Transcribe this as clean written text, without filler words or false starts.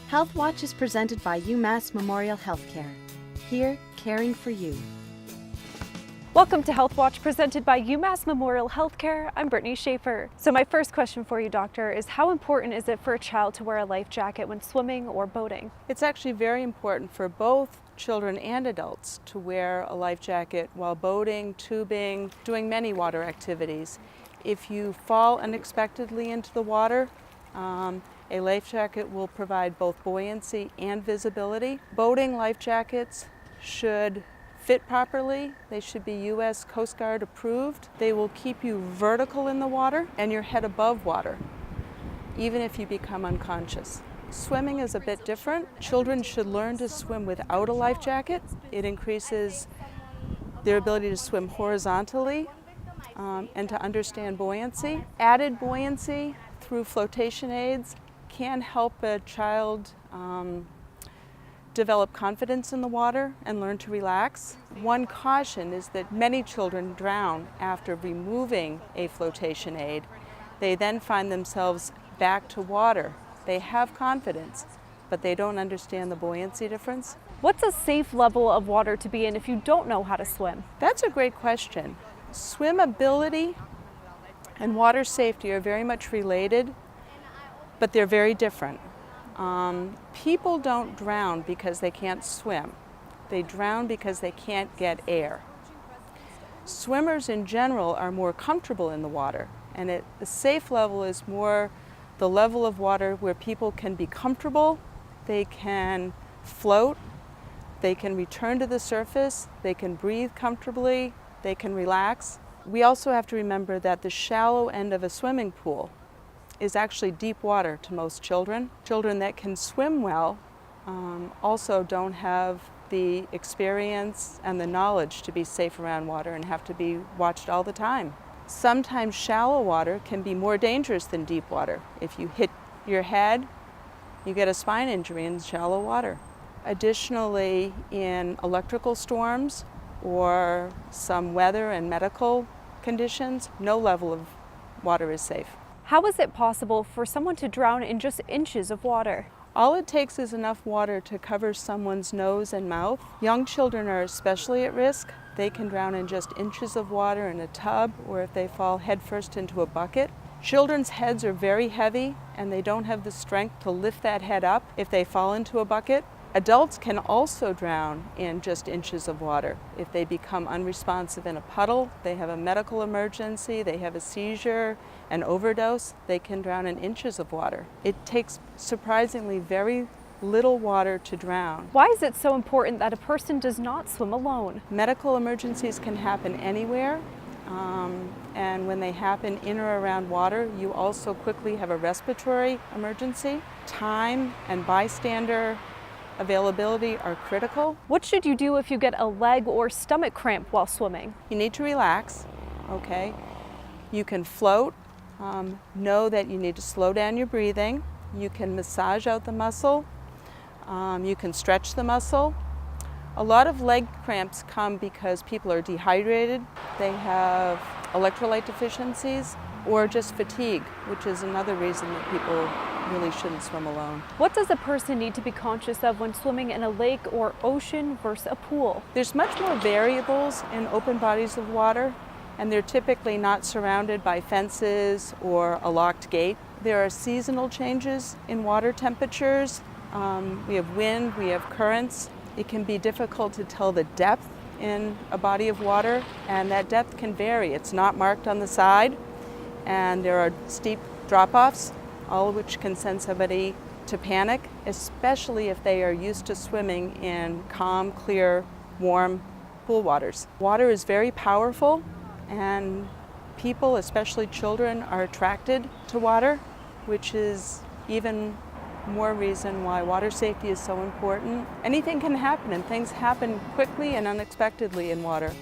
Health Watch is presented by UMass Memorial Healthcare. Here, caring for you. Welcome to Health Watch presented by UMass Memorial Healthcare. I'm Brittany Schaefer. So my first question for you, doctor, is how important is it for a child to wear a life jacket when swimming or boating? It's actually very important for both children and adults to wear a life jacket while boating, tubing, doing many water activities. If you fall unexpectedly into the water, a life jacket will provide both buoyancy and visibility. Boating life jackets should fit properly. They should be U.S. Coast Guard approved. They will keep you vertical in the water and your head above water, even if you become unconscious. Swimming is a bit different. Children should learn to swim without a life jacket. It increases their ability to swim horizontally and to understand buoyancy. Added buoyancy through flotation aids can help a child develop confidence in the water and learn to relax. One caution is that many children drown after removing a flotation aid. They then find themselves back to water. They have confidence, but they don't understand the buoyancy difference. What's a safe level of water to be in if you don't know how to swim? That's a great question. Swimmability and water safety are very much related, but they're very different. People don't drown because they can't swim. They drown because they can't get air. Swimmers in general are more comfortable in the water, and the safe level is more the level of water where people can be comfortable, they can float, they can return to the surface, they can breathe comfortably, they can relax. We also have to remember that the shallow end of a swimming pool is actually deep water to most children. Children that can swim well also don't have the experience and the knowledge to be safe around water and have to be watched all the time. Sometimes shallow water can be more dangerous than deep water. If you hit your head, you get a spine injury in shallow water. Additionally, in electrical storms or some weather and medical conditions, no level of water is safe. How is it possible for someone to drown in just inches of water? All it takes is enough water to cover someone's nose and mouth. Young children are especially at risk. They can drown in just inches of water in a tub or if they fall headfirst into a bucket. Children's heads are very heavy and they don't have the strength to lift that head up if they fall into a bucket. Adults can also drown in just inches of water. If they become unresponsive in a puddle, they have a medical emergency, they have a seizure, an overdose, they can drown in inches of water. It takes surprisingly very little water to drown. Why is it so important that a person does not swim alone? Medical emergencies can happen anywhere, and when they happen in or around water, you also quickly have a respiratory emergency. Time and bystander availability are critical. What should you do if you get a leg or stomach cramp while swimming? You need to relax, okay? You can float. Know that you need to slow down your breathing. You can massage out the muscle. You can stretch the muscle. A lot of leg cramps come because people are dehydrated, they have electrolyte deficiencies, or just fatigue, which is another reason that people really shouldn't swim alone. What does a person need to be conscious of when swimming in a lake or ocean versus a pool? There's much more variables in open bodies of water, and they're typically not surrounded by fences or a locked gate. There are seasonal changes in water temperatures. We have wind, we have currents. It can be difficult to tell the depth in a body of water, and that depth can vary. It's not marked on the side, and there are steep drop-offs, all of which can send somebody to panic, especially if they are used to swimming in calm, clear, warm pool waters. Water is very powerful, and people, especially children, are attracted to water, which is even more reason why water safety is so important. Anything can happen, and things happen quickly and unexpectedly in water.